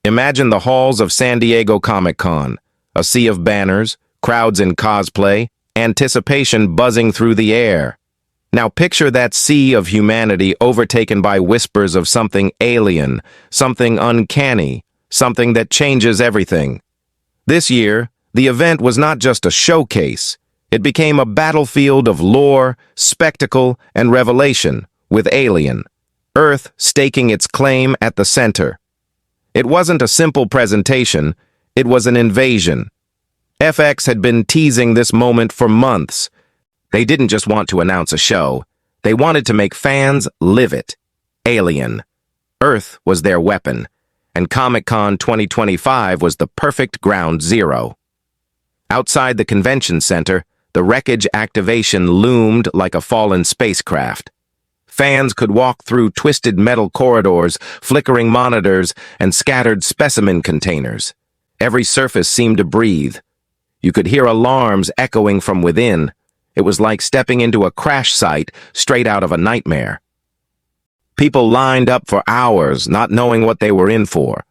Imagine the halls of San Diego Comic-Con, a sea of banners, crowds in cosplay, anticipation buzzing through the air. Now picture that sea of humanity overtaken by whispers of something alien, something uncanny, something that changes everything. This year, the event was not just a showcase. It became a battlefield of lore, spectacle, and revelation, with Alien, Earth staking its claim at the center. It wasn't a simple presentation, it was an invasion. FX had been teasing this moment for months. They didn't just want to announce a show, they wanted to make fans live it. Alien. Earth was their weapon, and Comic-Con 2025 was the perfect ground zero. Outside the convention center, the Wreckage activation loomed like a fallen spacecraft. Fans could walk through twisted metal corridors, flickering monitors, and scattered specimen containers. Every surface seemed to breathe. You could hear alarms echoing from within. It was like stepping into a crash site straight out of a nightmare. People lined up for hours, not knowing what they were in for.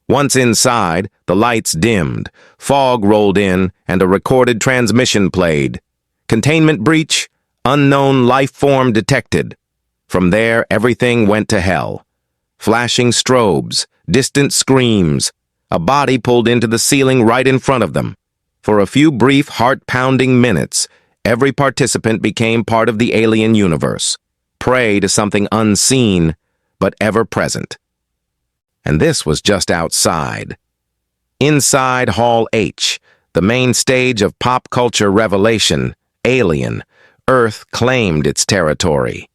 Once inside, the lights dimmed, fog rolled in, and a recorded transmission played. Containment breach, unknown life form detected. From there, everything went to hell. Flashing strobes, distant screams, a body pulled into the ceiling right in front of them. For a few brief, heart-pounding minutes, every participant became part of the alien universe, prey to something unseen, but ever-present. And this was just outside. Inside Hall H, the main stage of pop culture revelation, Alien, Earth claimed its territory.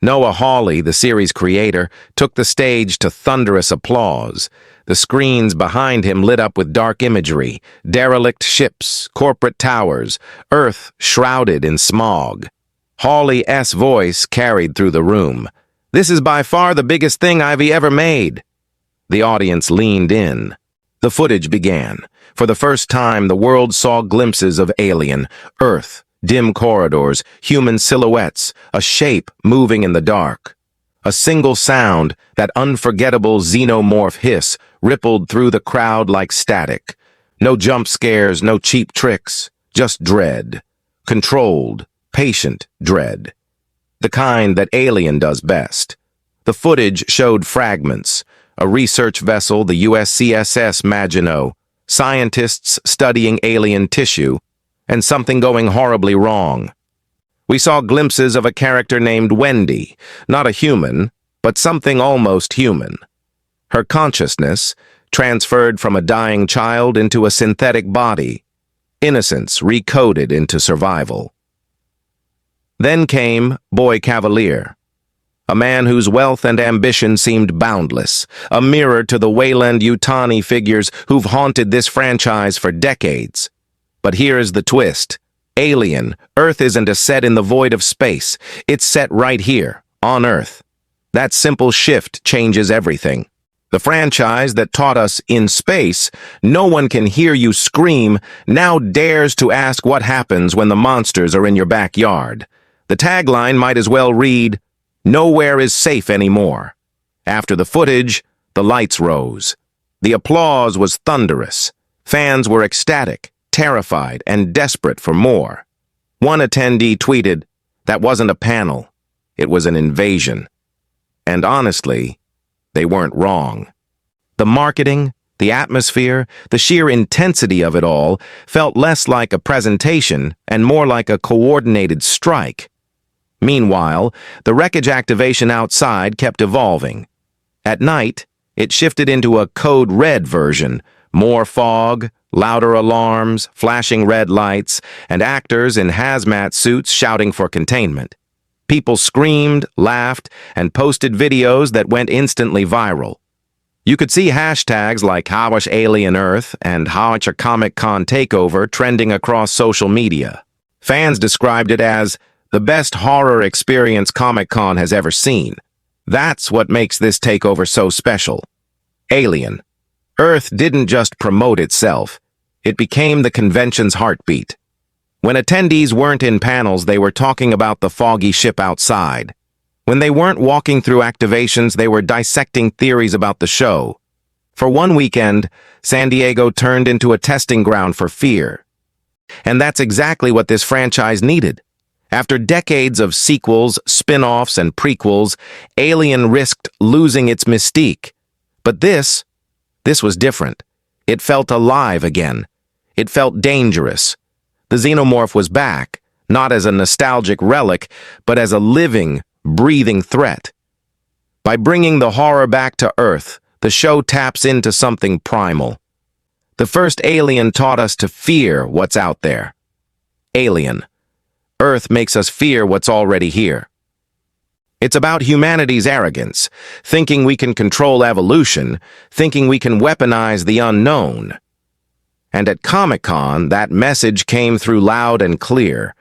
Noah Hawley, the series creator, took the stage to thunderous applause. The screens behind him lit up with dark imagery, derelict ships, corporate towers, Earth shrouded in smog. Hawley's voice carried through the room. "This is by far the biggest thing I've ever made." The audience leaned in. The footage began. For the first time, the world saw glimpses of Alien, Earth, dim corridors, human silhouettes, a shape moving in the dark. A single sound, that unforgettable Xenomorph hiss, rippled through the crowd like static. No jump scares, no cheap tricks, just dread. Controlled, patient dread. The kind that Alien does best. The footage showed fragments. A research vessel, the USCSS Maginot, scientists studying alien tissue, and something going horribly wrong. We saw glimpses of a character named Wendy, not a human, but something almost human. Her consciousness transferred from a dying child into a synthetic body, innocence recoded into survival. Then came Boy Kavalier, a man whose wealth and ambition seemed boundless, a mirror to the Weyland-Yutani figures who've haunted this franchise for decades. But here's the twist. Alien, Earth isn't a set in the void of space. It's set right here, on Earth. That simple shift changes everything. The franchise that taught us in space, no one can hear you scream, now dares to ask what happens when the monsters are in your backyard. The tagline might as well read, "Nowhere is safe anymore." After the footage, the lights rose. The applause was thunderous. Fans were ecstatic, terrified, and desperate for more. One attendee tweeted, "That wasn't a panel. It was an invasion." And honestly, they weren't wrong. The marketing, the atmosphere, the sheer intensity of it all felt less like a presentation and more like a coordinated strike. Meanwhile, the Wreckage activation outside kept evolving. At night, it shifted into a code red version, more fog, louder alarms, flashing red lights, and actors in hazmat suits shouting for containment. People screamed, laughed, and posted videos that went instantly viral. You could see hashtags like #HowishAlienEarth and #HowishAComicCon Takeover trending across social media. Fans described it as the best horror experience Comic-Con has ever seen. That's what makes this takeover so special. Alien. Earth didn't just promote itself. It became the convention's heartbeat. When attendees weren't in panels, they were talking about the foggy ship outside. When they weren't walking through activations, they were dissecting theories about the show. For one weekend, San Diego turned into a testing ground for fear. And that's exactly what this franchise needed. After decades of sequels, spin-offs, and prequels, Alien risked losing its mystique. But this was different. It felt alive again. It felt dangerous. The Xenomorph was back, not as a nostalgic relic, but as a living, breathing threat. By bringing the horror back to Earth, the show taps into something primal. The first Alien taught us to fear what's out there. Alien. Earth makes us fear what's already here. It's about humanity's arrogance, thinking we can control evolution, thinking we can weaponize the unknown. And at Comic-Con, that message came through loud and clear.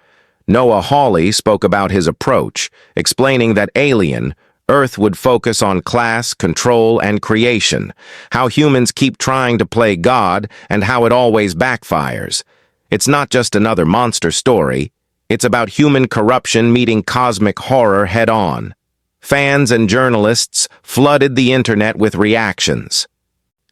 Noah Hawley spoke about his approach, explaining that Alien, Earth would focus on class, control, and creation, how humans keep trying to play God and how it always backfires. It's not just another monster story. It's about human corruption meeting cosmic horror head-on. Fans and journalists flooded the internet with reactions.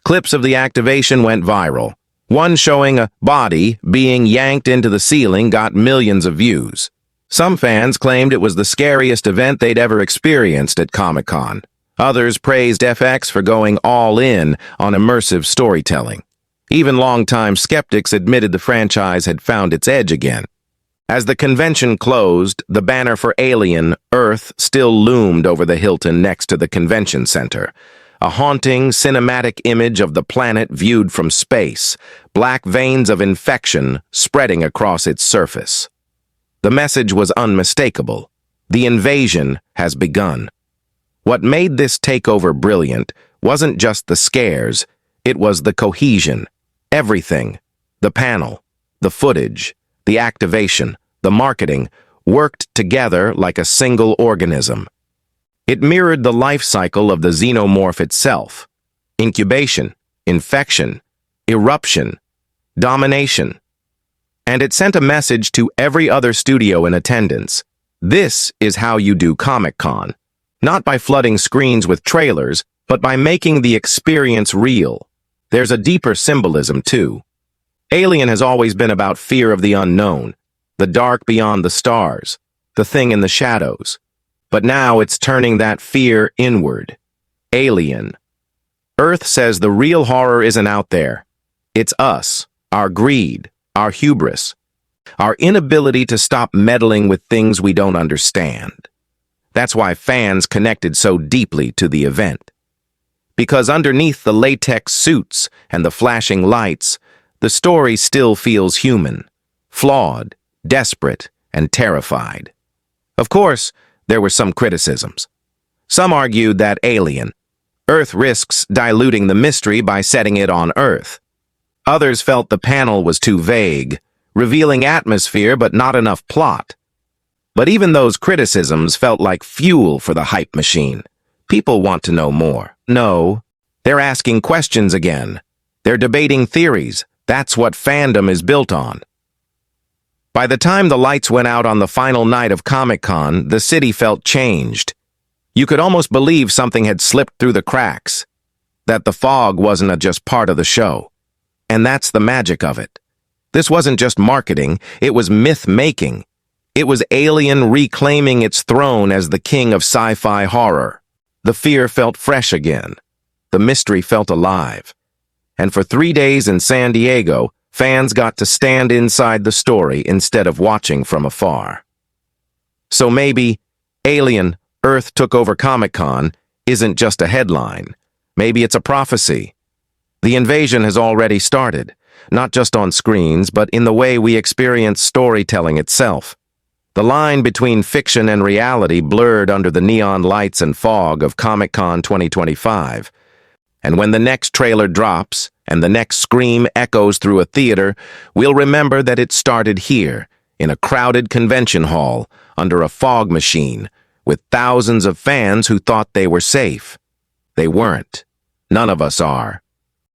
Clips of the activation went viral. One showing a body being yanked into the ceiling got millions of views. Some fans claimed it was the scariest event they'd ever experienced at Comic-Con. Others praised FX for going all in on immersive storytelling. Even longtime skeptics admitted the franchise had found its edge again. As the convention closed, the banner for Alien, Earth, still loomed over the Hilton next to the convention center. A haunting, cinematic image of the planet viewed from space, black veins of infection spreading across its surface. The message was unmistakable. The invasion has begun. What made this takeover brilliant wasn't just the scares, it was the cohesion. Everything, the panel, the footage, the activation, the marketing, worked together like a single organism. It mirrored the life cycle of the Xenomorph itself. Incubation, infection, eruption, domination. And it sent a message to every other studio in attendance. This is how you do Comic-Con. Not by flooding screens with trailers, but by making the experience real. There's a deeper symbolism, too. Alien has always been about fear of the unknown, the dark beyond the stars, the thing in the shadows. But now it's turning that fear inward. Alien. Earth says the real horror isn't out there. It's us, our greed, our hubris, our inability to stop meddling with things we don't understand. That's why fans connected so deeply to the event. Because underneath the latex suits and the flashing lights, the story still feels human, flawed, desperate, and terrified. Of course, there were some criticisms. Some argued that Alien, Earth risks diluting the mystery by setting it on Earth. Others felt the panel was too vague, revealing atmosphere but not enough plot. But even those criticisms felt like fuel for the hype machine. People want to know more. No, they're asking questions again. They're debating theories. That's what fandom is built on. By the time the lights went out on the final night of Comic-Con, the city felt changed. You could almost believe something had slipped through the cracks, that the fog wasn't just part of the show. And that's the magic of it. This wasn't just marketing, it was myth-making. It was Alien reclaiming its throne as the king of sci-fi horror. The fear felt fresh again. The mystery felt alive. And for 3 days in San Diego, fans got to stand inside the story instead of watching from afar. So maybe Alien, Earth took over Comic-Con isn't just a headline. Maybe it's a prophecy. The invasion has already started, not just on screens, but in the way we experience storytelling itself. The line between fiction and reality blurred under the neon lights and fog of Comic-Con 2025. And when the next trailer drops, and the next scream echoes through a theater, we'll remember that it started here, in a crowded convention hall, under a fog machine, with thousands of fans who thought they were safe. They weren't. None of us are.